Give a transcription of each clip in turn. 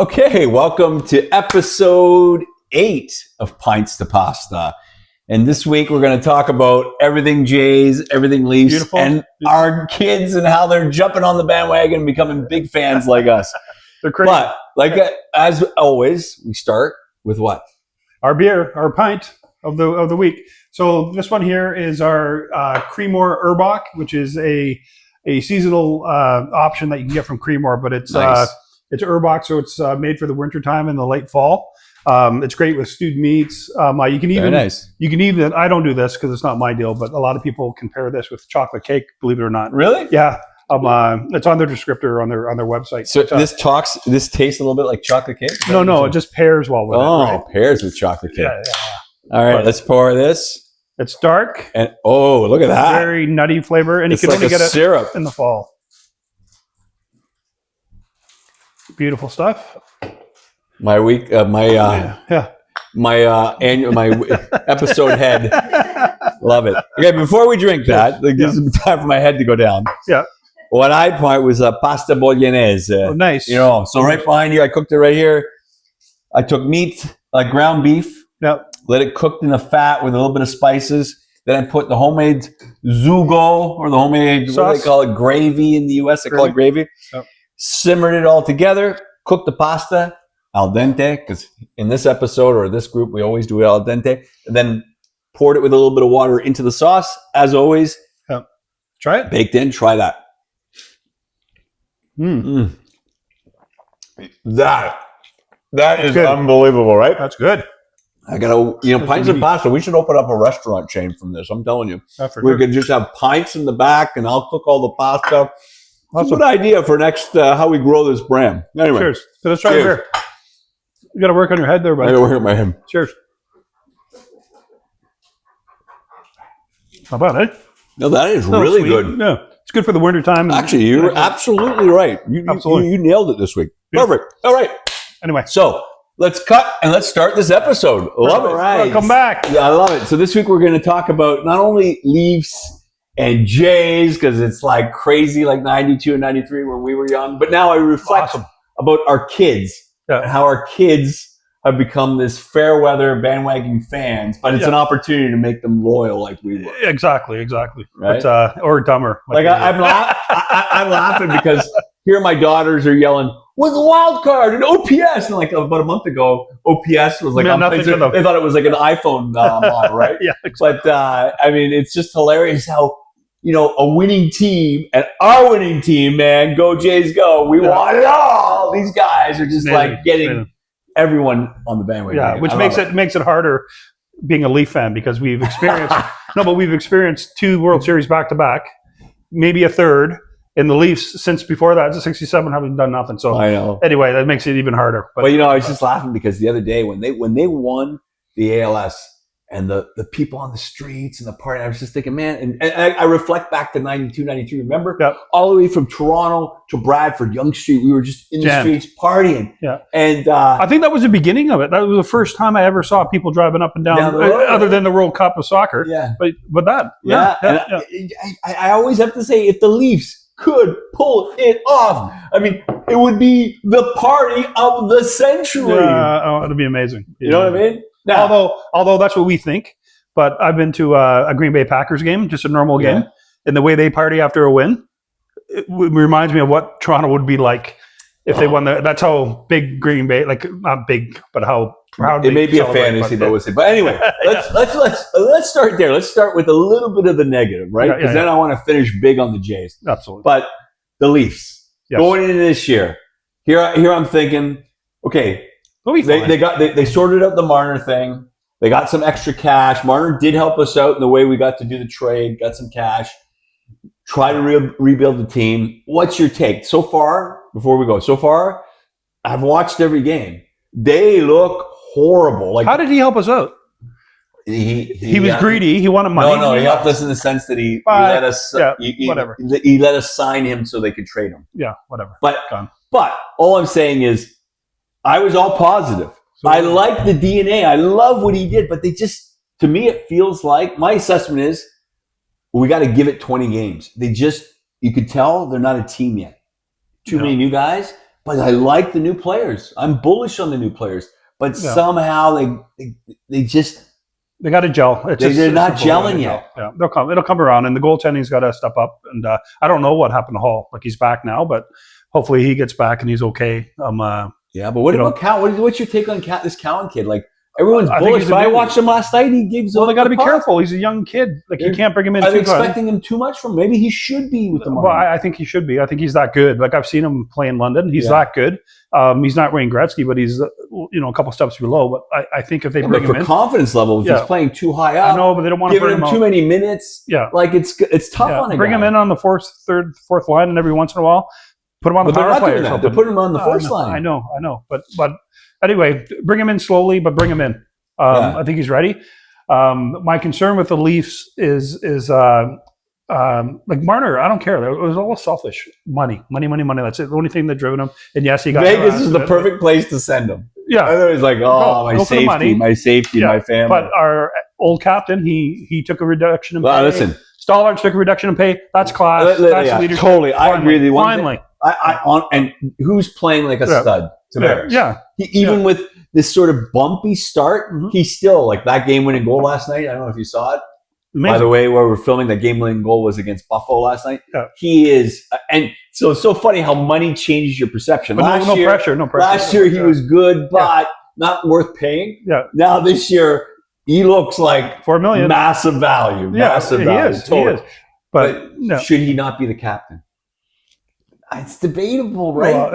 Okay, welcome to episode 8 of Pints to Pasta. And this week we're going to talk about everything Jays, everything Leafs, and our kids and how they're jumping on the bandwagon and becoming big fans like us. They're crazy. But as always, we start with what? Our beer, our pint of the week. So this one here is our Creemore Urbach, which is a seasonal option that you can get from Creemore, but it's Nice. It's Urbach, so it's made for the wintertime and the late fall. It's great with stewed meats. You can even, I don't do this because it's not my deal, but a lot of people can pair this with chocolate cake, believe it or not. Really? Yeah. It's on their descriptor on their website. So this tastes a little bit like chocolate cake? No, it just pairs well with it. Right? Pairs with chocolate cake. Yeah. All right, let's pour this. It's dark. And look at that. Very nutty flavor, and It's you can like only get it syrup in the fall. Beautiful stuff. My episode head. Love it. Okay, before we drink that, this is time for my head to go down. Yeah. What I point was a pasta Bolognese. Oh, nice. So right behind you, I cooked it right here. I took meat, like ground beef. Yep. Let it cook in the fat with a little bit of spices. Then I put the homemade zugo or the homemade, what do they call it, gravy in the U.S. They call it gravy. Yep. Simmered it all together. Cooked the pasta al dente, because in this episode or this group, we always do it al dente. And then poured it with a little bit of water into the sauce. As always, try it. Baked in. Try that. That is good. Unbelievable, right? That's good. I gotta, Pints and Pasta. We should open up a restaurant chain from this. I'm telling you, we could just have pints in the back, and I'll cook all the pasta. That's a good idea for next how we grow this brand. Anyway, cheers. So let's try it here. You got to work on your head there, buddy. I got to work on my head. Cheers. How about it? No, that is really good. Yeah, it's good for the winter time. Actually, you're absolutely right. You nailed it this week. Perfect. All right. Anyway, so let's cut and let's start this episode. Love it. Right. Welcome back. Yeah, I love it. So this week we're going to talk about not only Leafs and Jays, because it's like crazy, like 92 and 93 when we were young, but now I reflect about our kids and how our kids have become this fair weather bandwagon fans, but it's an opportunity to make them loyal like we were. Exactly. Right? But, or dumber. I'm laughing because here my daughters are yelling, with a wild card and OPS. And like about a month ago, OPS was like, they thought it was like an iPhone model, right? Yeah. Exactly. But it's just hilarious how, a winning team and our winning team, man, go Jays go. We want it all. These guys are just getting everyone on the bandwagon. Yeah, which makes it harder being a Leaf fan because we've experienced 2 World Series back to back, maybe a third. In the Leafs, since before that, the 67 haven't done nothing. So I know. Anyway, that makes it even harder. But I was just laughing because the other day when they won the ALS and the people on the streets and the party, I was just thinking, man, and I reflect back to 92, 93. Remember? Yep. All the way from Toronto to Bradford, Yonge Street, we were just in the streets partying. Yeah. And I think that was the beginning of it. That was the first time I ever saw people driving up and down the road, other than the World Cup of soccer. Yeah. But that. Yeah. I always have to say, if the Leafs could pull it off, I mean, it would be the party of the century. It'd be amazing. You know what I mean? Now, although that's what we think, but I've been to a Green Bay Packers game, just a normal game, and the way they party after a win, it reminds me of what Toronto would be like if they won. That's how big Green Bay, like not big, but how proud. It may be a fantasy, but anyway, let's start there. Let's start with a little bit of the negative, right? Because then I want to finish big on the Jays. Absolutely. But the Leafs going into this year, here I'm thinking, okay. They sorted out the Marner thing. They got some extra cash. Marner did help us out in the way we got to do the trade, got some cash, try to rebuild the team. What's your take? So far, before we go, I've watched every game. They look horrible. Like, how did he help us out? He was greedy. He wanted money. No, he helped us in the sense that he let us whatever. He let us sign him so they could trade him. Yeah, whatever. But all I'm saying is, I was all positive. I like the DNA. I love what he did, but they just, to me, it feels like, my assessment is, we got to give it 20 games. You could tell they're not a team yet. Too many new guys. but I like the new players. I'm bullish on the new players, but somehow they just. They got to gel. They're not gelling yet. Yeah, it'll come around, and the goaltending's got to step up. And I don't know what happened to Hall. Like, he's back now, but hopefully he gets back and he's okay. But what about Cowan? What's your take on this Cowan kid? Like, everyone's bullish, but I watched him last night. He gave. Well, they got to be careful. He's a young kid. Like, you can't bring him in. Are they expecting him too much from? Maybe he should be with the Marner. Well, I think he should be. I think he's that good. Like, I've seen him play in London. He's that good. He's not Wayne Gretzky, but he's a couple steps below. But I think if they bring him in, for confidence levels, he's playing too high up. I know, but they don't want to give him too many minutes. Yeah, like it's tough on him. Bring him in on the fourth line, and every once in a while, put him on the power play or something. They put him on the first line. I know. But anyway, bring him in slowly, but bring him in. I think he's ready. My concern with the Leafs is like Marner. I don't care. It was all selfish. Money. That's it. The only thing that driven him. And yes, he got Vegas is the perfect place to send him. Yeah, I thought he's like, my safety, my family. But our old captain, he took a reduction in pay. Listen, Stolarz took a reduction in pay. That's class. That's leadership. Totally, I agree. Finally, and who's playing like a stud? Tavares. Yeah. Even with this sort of bumpy start, he's still like that game-winning goal last night. I don't know if you saw it. Amazing. By the way, where we're filming, the game-winning goal was against Buffalo last night. Yeah. He is, and so it's so funny how money changes your perception. But no pressure. Last year he was good, but not worth paying. Yeah. Now this year he looks like $4 million, massive value. Massive value. He is. But should he not be the captain? It's debatable, right? Well,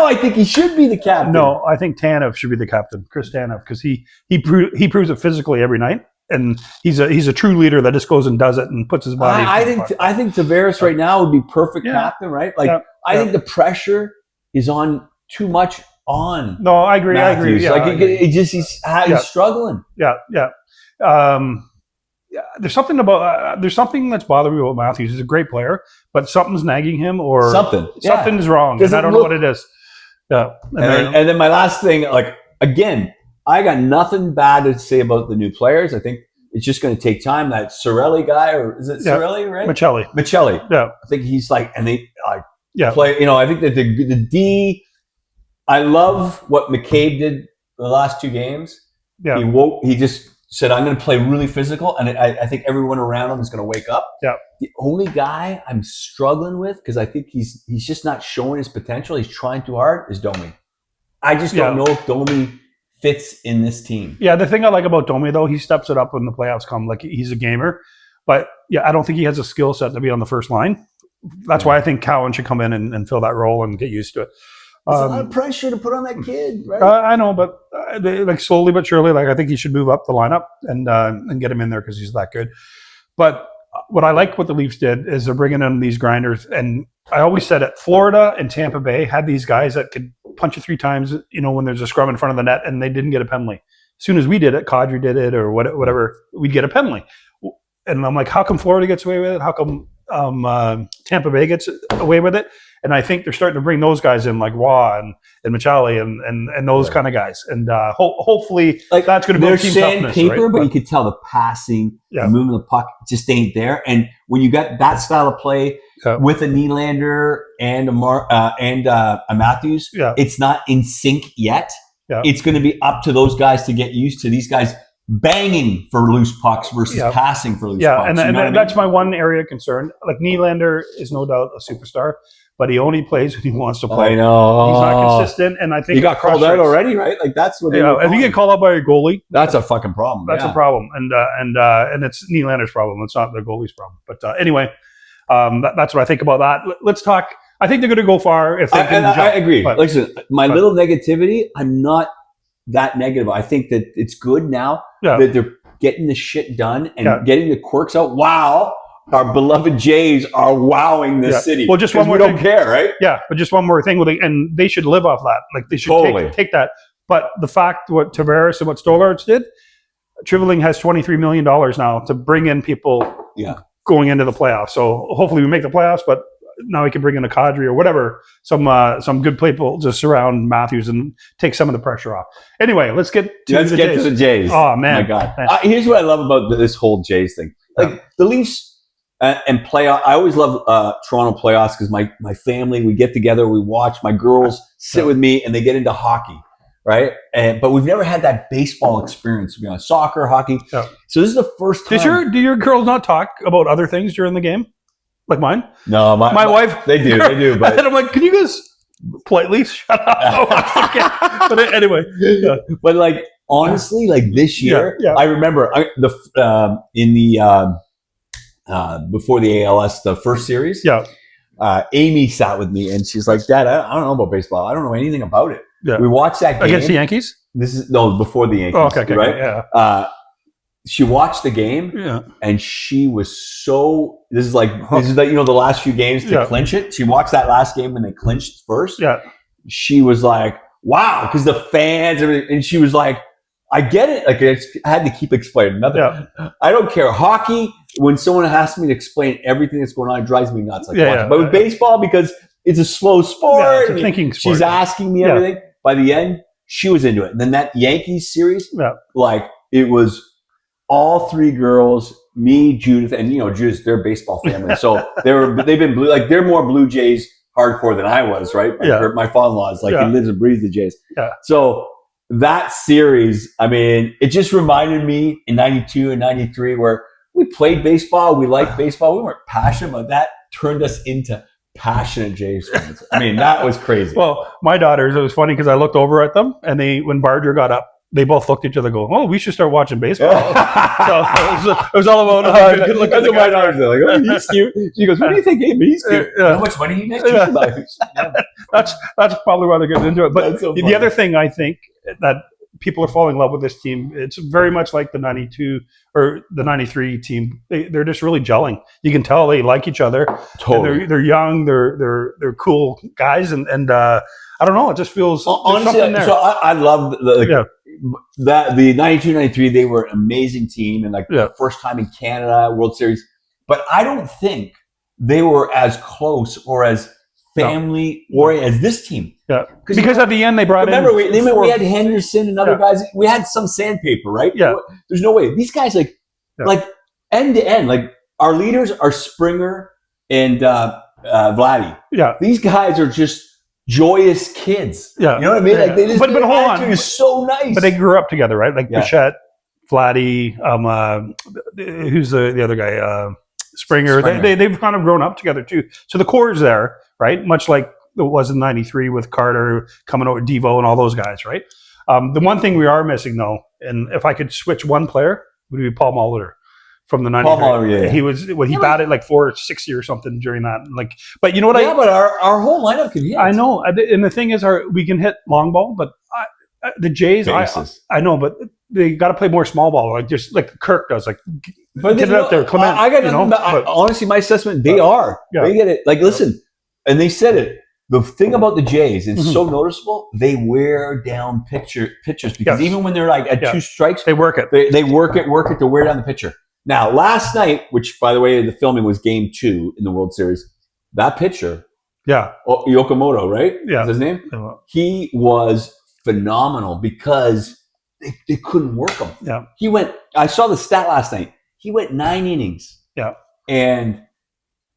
I think he should be the captain. No, I think Tanev should be the captain, Chris Tanev, because he proves it physically every night, and he's a true leader that just goes and does it and puts his body. I think Tavares right now would be perfect captain, right? Like I think the pressure is on too much on. No, I agree. Matthews. I agree. Yeah, he's struggling. Yeah. There's something that's bothering me about Matthews. He's a great player, but something's nagging him, or something's wrong, and I don't know what it is. Yeah, and then my last thing, like again, I got nothing bad to say about the new players. I think it's just going to take time. That Cirelli guy, or is it Cirelli, right? Michelli. Yeah, I think he's like, and they play. You know, I think that the D. I love what McCabe did the last two games. Yeah, he just said, I'm going to play really physical, and I think everyone around him is going to wake up. Yeah. The only guy I'm struggling with, because I think he's just not showing his potential, he's trying too hard, is Domi. I just don't know if Domi fits in this team. Yeah, the thing I like about Domi, though, he steps it up when the playoffs come. Like, he's a gamer. But, I don't think he has a skill set to be on the first line. That's why I think Cowan should come in and fill that role and get used to it. It's a lot of pressure to put on that kid, right? I know, but like slowly but surely, like I think he should move up the lineup and get him in there because he's that good. But what I like what the Leafs did is they're bringing in these grinders, and I always said it. Florida and Tampa Bay had these guys that could punch you 3 times, when there's a scrum in front of the net, and they didn't get a penalty. As soon as we did it, Kadri did it, or whatever, we'd get a penalty. And I'm like, how come Florida gets away with it? How come Tampa Bay gets away with it? And I think they're starting to bring those guys in, like Waugh and Michelli and those kind of guys. And hopefully that's going to build team toughness. Sandpaper, but you could tell the passing, the moving of the puck just ain't there. And when you got that style of play with a Nylander and a Matthews, it's not in sync yet. Yeah. It's going to be up to those guys to get used to these guys banging for loose pucks versus passing for loose pucks. And that's my one area of concern. Like, Nylander is no doubt a superstar, but he only plays when he wants to play. I know. He's not consistent, and I think he got called out already, right? Like, that's what. If you get called out by a goalie, that's a fucking problem. That's a problem, and it's Nylander's problem. It's not the goalie's problem. But anyway, that's what I think about that. Let's talk. I think they're going to go far if they can jump. I agree. But, listen, little negativity, I'm not that negative. I think that it's good now that they're getting the shit done and getting the quirks out. Wow. Our beloved Jays are wowing this city. Well, just one more thing. We don't care, right? Yeah, but just one more thing. And they should live off that. Like, they should take that. But the fact what Tavares and what Stolarz did, Triveling has $23 million now to bring in people going into the playoffs. So hopefully we make the playoffs, but now we can bring in a Kadri or whatever, some good people to surround Matthews and take some of the pressure off. Anyway, let's get to the Jays. Oh, man. Oh, my God. Here's what I love about this whole Jays thing. Like, the Leafs and playoff. I always love Toronto playoffs because my family, we get together, we watch. My girls sit with me, and they get into hockey, right? But we've never had that baseball experience. To be honest, soccer, hockey. Yeah. So this is the first time. Do your girls not talk about other things during the game, like mine? No, my wife. They do. But and I'm like, can you guys politely shut up? But anyway, but like honestly, like this year, I remember in the before the ALS, the first series. Yeah. Amy sat with me and she's like, Dad, I don't know about baseball. I don't know anything about it. Yeah. We watched that game against the Yankees. This is before the Yankees. Oh, okay, right? Yeah. She watched the game, and she was so. This is like the last few games to clinch it. She watched that last game when they clinched first. Yeah, she was like, "Wow!" Because the fans, and she was like, "I get it." Like I had to keep explaining. I don't care. Hockey, when someone asks me to explain everything that's going on, it drives me nuts. But with baseball, because it's a slow sport, it's a thinking sport. She's asking me everything. By the end, she was into it. And then that Yankees series, like it was. All three girls, me, Judith, and Judith, they're a baseball family, so they've been blue. Like they're more Blue Jays hardcore than I was, right? My father-in-law is like he lives and breathes the Jays. Yeah. So that series, I mean, it just reminded me in '92 and '93 where we played baseball, we liked baseball, we weren't passionate, but that turned us into passionate Jays fans. I mean, that was crazy. Well, my daughters, it was funny because I looked over at them, and when Barger got up. They both looked at each other and go, oh, we should start watching baseball. So it was all about good looking. That's what my daughter's like, oh, he's cute. She goes, what do you think, Amy? He's cute. How much money he makes? That's probably why they're getting into it. But so the other thing I think that people are falling in love with this team, it's very much like the 92 or the 93 team. They're just really gelling. You can tell they like each other. Totally. They're young. They're cool guys. And I don't know. It just feels honestly, something there. So I love the 92, 93, they were an amazing team and the first time in Canada World Series. But I don't think they were as close or as family oriented as this team. Yeah, because at the end they brought in. Remember, we had Henderson and other guys. We had some sandpaper, right? Yeah. There's no way these guys like end to end. Like our leaders are Springer and Vladdy. Yeah, these guys are just joyous kids. Yeah. You know what I mean? Like they just, but hold on. Is so nice. But they grew up together, right? Like Bichette, Vladdy, who's the other guy? Springer. They've kind of grown up together too. So the core is there, right? Much like it was in '93 with Carter coming over, Devo, and all those guys, right? The one thing we are missing, though, and if I could switch one player, would be Paul Molitor from the '93. Paul Molitor, he was he batted like .460 or something during that. Like, but you know what? But our whole lineup can hit. I know, and the thing is, we can hit long ball, but the Jays, I know, but they got to play more small ball, like just like Kirk does, like. But get it out there, Clement. I got honestly, my assessment, they get it. Like, listen, and they said it. The thing about the Jays, it's so noticeable. They wear down pitchers because even when they're like at 2 strikes, they work it. They work it to wear down the pitcher. Now, last night, which by the way, the filming was Game 2 in the World Series, that pitcher, Yokomoto, right? Yeah, is his name. He was phenomenal because they couldn't work him. Yeah, he went. I saw the stat last night. He went 9 innings. Yeah. And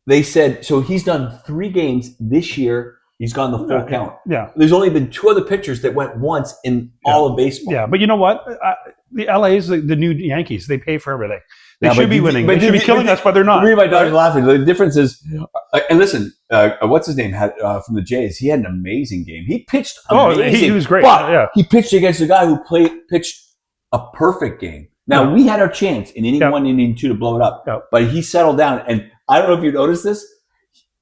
they said, so he's done 3 games this year. He's gone the full count. Yeah. There's only been 2 other pitchers that went once in all of baseball. Yeah, but you know what? The LA is the new Yankees. They pay for everything. They should be winning. They should be killing us, but they're not. My daughter's laughing. The difference is, and listen, what's his name had from the Jays? He had an amazing game. He pitched amazing. He was great. But he pitched against a guy who pitched a perfect game. Now, we had our chance in inning 1, inning 2 to blow it up. But he settled down. And I don't know if you noticed this.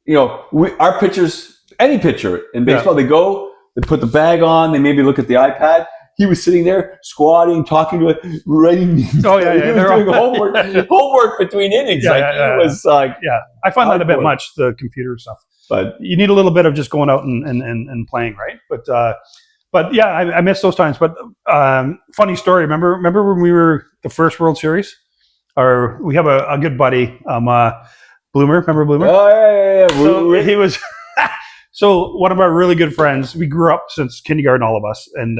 You know, our pitchers, any pitcher in baseball, they go, they put the bag on, they maybe look at the iPad. He was sitting there squatting, talking to it, writing. He was doing homework between innings. He was like, I find that a bit much, the computer stuff. But you need a little bit of just going out and playing, right? But yeah, I miss those times. But funny story. Remember when we were the first World Series? Or we have a good buddy, Bloomer. Remember Bloomer? Oh yeah. So he was. So one of our really good friends. We grew up since kindergarten, all of us, and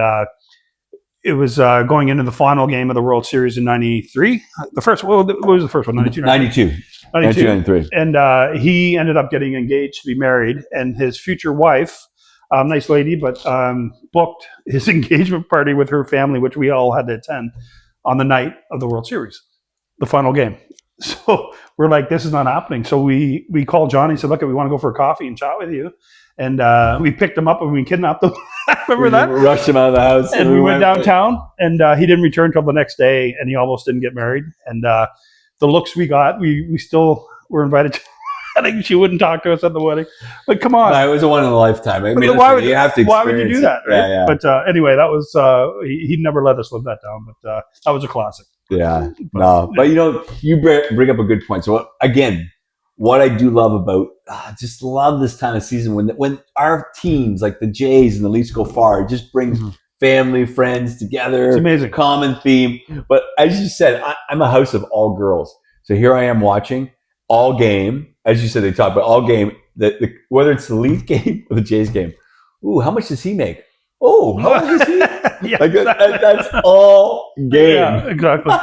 it was going into the final game of the World Series in '93. The first. What was the first one? 92. 92. 92. 93. And he ended up getting engaged to be married, and his future wife, nice lady, but booked his engagement party with her family, which we all had to attend, on the night of the World Series, the final game. So we're like, this is not happening. So we called Johnny and said, look, we want to go for a coffee and chat with you. And we picked him up and we kidnapped him. Remember that? We rushed him out of the house. And we went downtown, and he didn't return until the next day, and he almost didn't get married. And the looks we got, we still were invited to. I think she wouldn't talk to us at the wedding. But come on. No, it was a one in a lifetime. I mean, why you have to why would you do that? Right? Yeah. But anyway, that was, he never let us live that down. But that was a classic. Yeah. But you bring up a good point. So again, what I do love about, just love this time of season when our teams like the Jays and the Leafs go far, it just brings family, friends together. It's amazing. Common theme. But as you said, I'm a house of all girls. So here I am watching all game. As you said, they talk about all game, whether it's the Leaf game or the Jays game. Ooh, how much does he make? Oh, how much is he? Yeah, like that's all game. Yeah, exactly.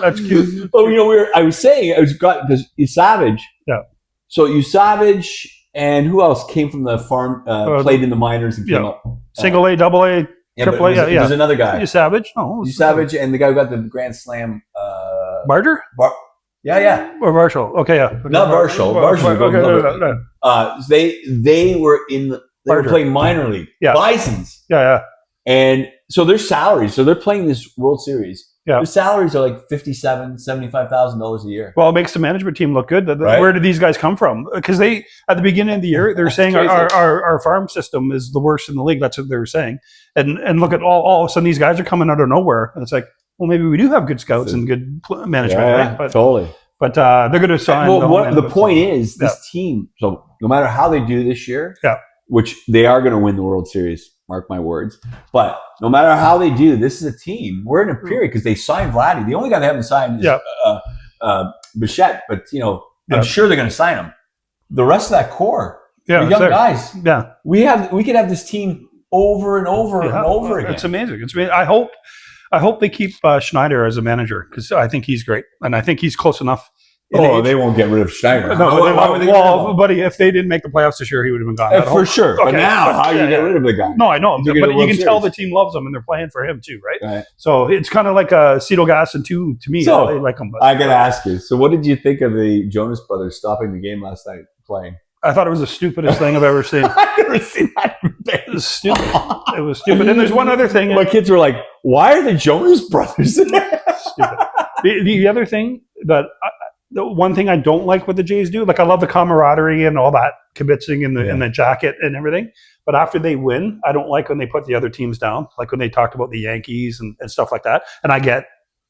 That's cute. Oh, I was saying, because Savage. Yeah. So Savage and who else came from the farm, played in the minors and came up? Single A, double A, triple A. There's another guy. Savage. No, Savage and the guy who got the Grand Slam. Barger? Yeah. Or Marshall. Okay, yeah. Not Marshall. They were they were playing minor league. Yeah. Bisons. Yeah. And so their salaries, they're playing this World Series. Yeah. Their salaries are like $57,000, $75,000 a year. Well, it makes the management team look good. Right? Where did these guys come from? Because at the beginning of the year, they're saying our farm system is the worst in the league. That's what they were saying. And look at all of a sudden these guys are coming out of nowhere. And it's like, well, maybe we do have good scouts and good management. Yeah, right? Totally. But they're going to sign. Well, the point is, this team, so no matter how they do this year, which they are going to win the World Series, mark my words, but no matter how they do, this is a team. We're in a period because they signed Vladdy. The only guy they haven't signed is Bichette, but I'm sure they're going to sign him. The rest of that core, young guys. Yeah. We could have this team over and over and over again. It's amazing. I hope they keep Schneider as a manager because I think he's great and I think he's close enough. They won't get rid of Schneider. No, buddy, if they didn't make the playoffs this year, he would have been gone. For sure. Okay, but now, how do you get rid of the guy? No, I know. But you can tell the team loves him and they're playing for him too, right? So it's kind of like Cito Gas and two to me. So, they like him. I got to ask you. So what did you think of the Jonas Brothers stopping the game last night playing? I thought it was the stupidest thing I've ever seen. I've never seen that. It was stupid. It was stupid. And there's one other thing. My kids were like, why are the Jonas Brothers there? Stupid. The other thing that... the one thing I don't like what the Jays do, like I love the camaraderie and all that kibitzing and the jacket and everything. But after they win, I don't like when they put the other teams down, like when they talked about the Yankees and stuff like that. And I get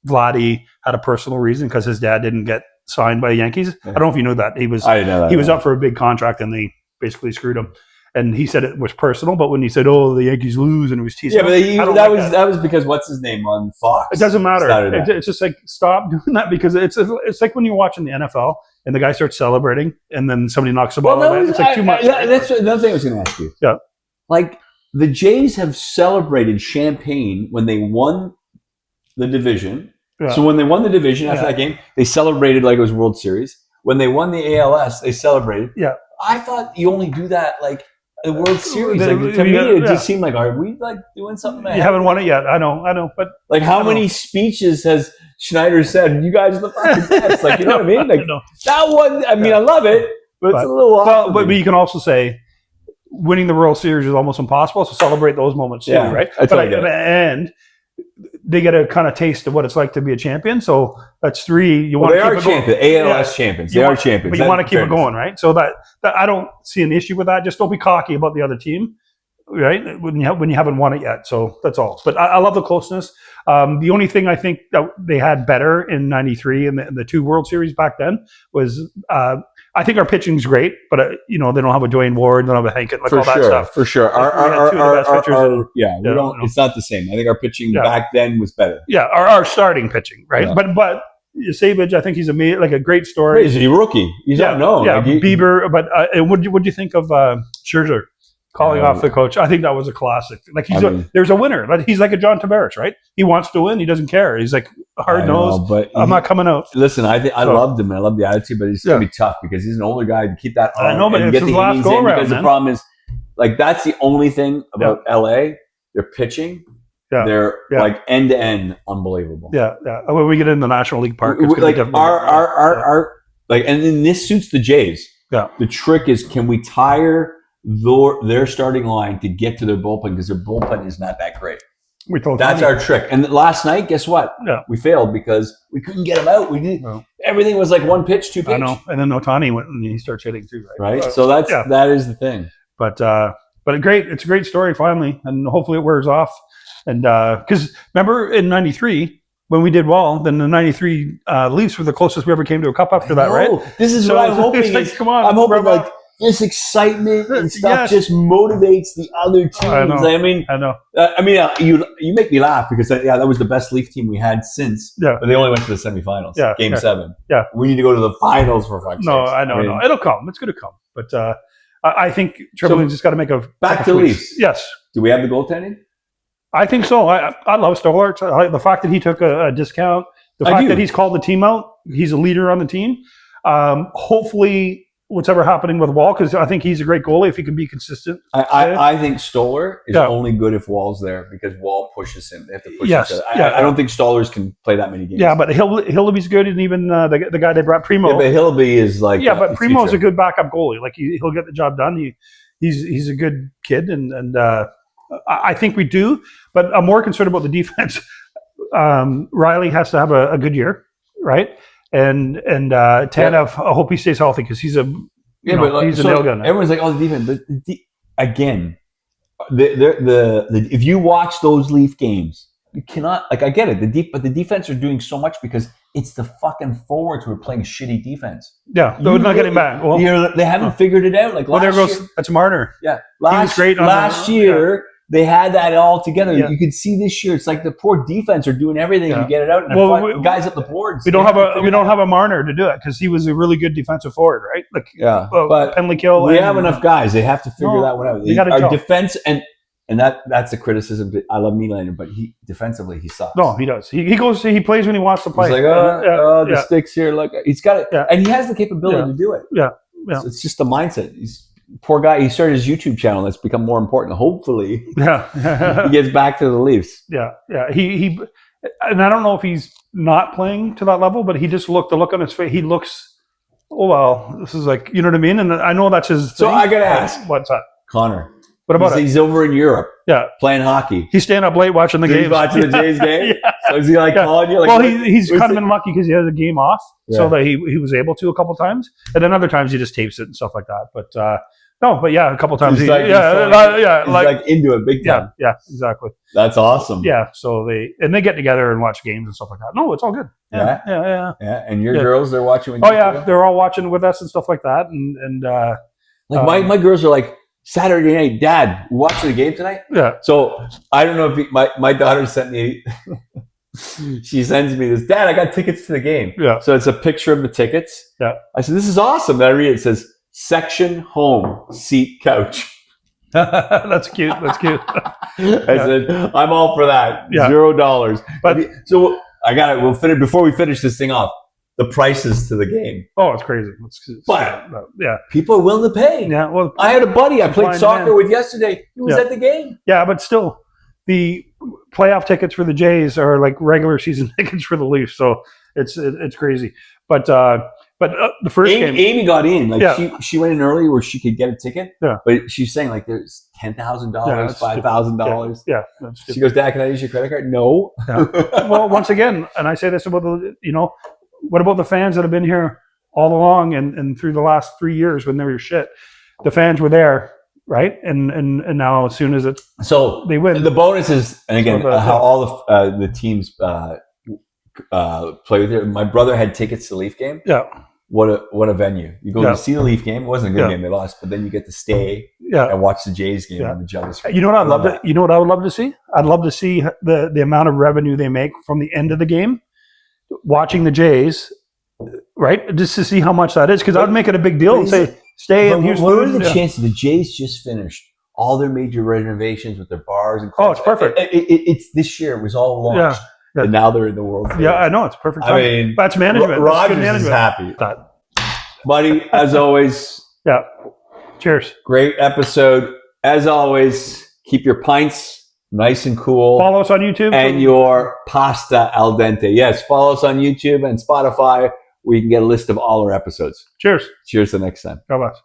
Vladdy had a personal reason because his dad didn't get signed by the Yankees. I don't know if you know that. I didn't know that. He was up for a big contract and they basically screwed him. And he said it was personal, but when he said, "Oh, the Yankees lose," and it was teasing, that was because what's his name on Fox? It doesn't matter. It's just like stop doing that because it's like when you're watching the NFL and the guy starts celebrating and then somebody knocks the ball away. It's like too much. That's another thing I was going to ask you. Yeah, like the Jays have celebrated champagne when they won the division. Yeah. So when they won the division after that game, they celebrated like it was World Series. When they won the ALS, they celebrated. Yeah, I thought you only do that like. The World Series, to me, it just seemed like, are we like doing something? You haven't won it yet. I know, but like, how many speeches has Schneider said? You guys are the fucking best. Like, you know what I mean? Like that one. I mean, I love it, but it's a little off. But you can also say winning the World Series is almost impossible. So celebrate those moments too, right? And they get a kind of taste of what it's like to be a champion. So that's three. You want to keep it going. ALS champions. They are champions. But you want to keep it going, right? So that I don't see an issue with that. Just don't be cocky about the other team, right? When you haven't won it yet. So that's all. But I love the closeness. The only thing I think that they had better in '93 and the two World Series back then was I think our pitching's great, but they don't have a Dwayne Ward, they don't have a Hankett, all that stuff. For sure, it's not the same. I think our pitching back then was better. Yeah, our starting pitching, right? Yeah. But Savage, I think he's a great story. He's a rookie. He's unknown. Yeah, Bieber. But what do you think of Scherzer calling off the coach? I think that was a classic. Like there's a winner. He's like a John Tavares, right? He wants to win. He doesn't care. He's like, hard nosed. But I'm not coming out. Listen, I loved him. I love the attitude, but it's going to be tough because he's an older guy to keep that arm. I know, but and it's his last go around. Because the problem is, like, that's the only thing about LA. They're pitching. Yeah. They're like end to end unbelievable. Yeah. When we get in the National League Park, it's like our like, and then this suits the Jays. Yeah. The trick is, can we tire their starting line to get to their bullpen, because their bullpen is not that great. That's our trick. And last night, guess what? Yeah. We failed because we couldn't get them out. We did everything was like one pitch, two pitch. I know. And then Ohtani went and he starts hitting too, right? So that is the thing. But it's a great story finally, and hopefully it wears off. And because remember in '93 when we did well, then the '93 Leafs were the closest we ever came to a cup after that, right? This is what I'm hoping. Like, come on, I'm hoping like this excitement and stuff just motivates the other teams. I know. You make me laugh because that was the best Leaf team we had since. Yeah. But they only went to the semifinals. Yeah. Game 7. Yeah. We need to go to the finals for fuck's sake. No, I know. No. It'll come. It's going to come. But I think Triple's just got to make a back to Leafs. Yes. Do we have the goaltending? I think so. I love Stoller. The fact that he took a discount, the fact that he's called the team out, he's a leader on the team. Hopefully, whatever happening with Wall, because I think he's a great goalie if he can be consistent. I think Stoller is only good if Wall's there, because Wall pushes him. They have to push each other. I don't think Stollers can play that many games. Yeah, but Hillaby's good, and even the guy they brought, Primo. Yeah, but Hillaby is like but Primo's a good backup goalie. Like he'll get the job done. He's a good kid, and I think we do. But I'm more concerned about the defense. Riley has to have a good year, right? And Tanev, I hope he stays healthy, because he's a he's a nail gunner. Everyone's like, the defense. But again, if you watch those Leaf games, you cannot, like, I get it. But the defense are doing so much because it's the fucking forwards who are playing shitty defense. Yeah, they're not getting back. Well, they haven't figured it out. Like, there goes that's Marner. Yeah, last year. They had that all together. Yeah. You could see this year. It's like the poor defense are doing everything to get it out. And guys up the boards. We don't have a Marner to do it, because he was a really good defensive forward, right? Like, but penalty kill. We have enough guys. They have to figure that one out. Our defense and that's the criticism. I love Nylander, but defensively he sucks. No, he does. He plays when he wants to play. He's like, the sticks here. Look, he's got it, and he has the capability to do it. Yeah. So it's just the mindset. Poor guy, he started his YouTube channel. That's become more important. Hopefully, he gets back to the Leafs. Yeah. He and I don't know if he's not playing to that level, but he just the look on his face. He looks, this is like, you know what I mean? And I know that's his. So I gotta ask, what's that, Connor? What about it? He's over in Europe. Yeah, playing hockey. He's staying up late watching the games. He's watching the Jays game. So is he calling you? Like, he's kind of been lucky because he had a game off, so that he was able to a couple times, and then other times he just tapes it and stuff like that. But a couple times. He's like into it big time. Yeah, exactly. That's awesome. Yeah, so they get together and watch games and stuff like that. No, it's all good. Yeah. And your girls, they're watching with you? Oh yeah, they're all watching with us and stuff like that. And my girls are like, Saturday night, Dad, watching the game tonight? Yeah. So I don't know if my daughter sent me. She sends me this. Dad, I got tickets to the game. Yeah. So it's a picture of the tickets. Yeah. I said, this is awesome. Then I read it. It says, section home seat couch. That's cute. I said, I'm all for that. Yeah. $0. But so I got it. We'll finish before we finish this thing off. The prices to the game. Oh, it's crazy. But people are willing to pay. Yeah. Well, I had a buddy I played soccer with yesterday. He was at the game. Yeah, but still, the playoff tickets for the Jays are like regular season tickets for the Leafs. So it's crazy. But the first game, Amy got in. Like she went in early where she could get a ticket. Yeah. But she's saying like there's $10,000, $5,000. Yeah. She goes, Dad, can I use your credit card? No. Yeah. Well, once again, and I say this about what about the fans that have been here all along and through the last 3 years when they were shit? The fans were there, right? And now as soon as they win, the bonus is, and again, how all the teams play with it. My brother had tickets to the Leaf game. Yeah. What a venue! You go to see the Leaf game. It wasn't a good game; they lost, but then you get to stay and watch the Jays game on the jealous. You know what I'd love to? You know what I would love to see? I'd love to see the amount of revenue they make from the end of the game, watching the Jays, right? Just to see how much that is, because I'd make it a big deal and say, "Stay and here's what are the chances the Jays just finished all their major renovations with their bars and clubs? Oh, it's perfect. It's this year. It was all launched. and now they're in the World Series. Yeah, I know. It's perfect time. I mean, that's management. Rogers that's is happy. That. Buddy, as always. Yeah. Cheers. Great episode. As always, keep your pints nice and cool. Follow us on YouTube. And your pasta al dente. Yes, follow us on YouTube and Spotify where you can get a list of all our episodes. Cheers. Cheers the next time. God bless.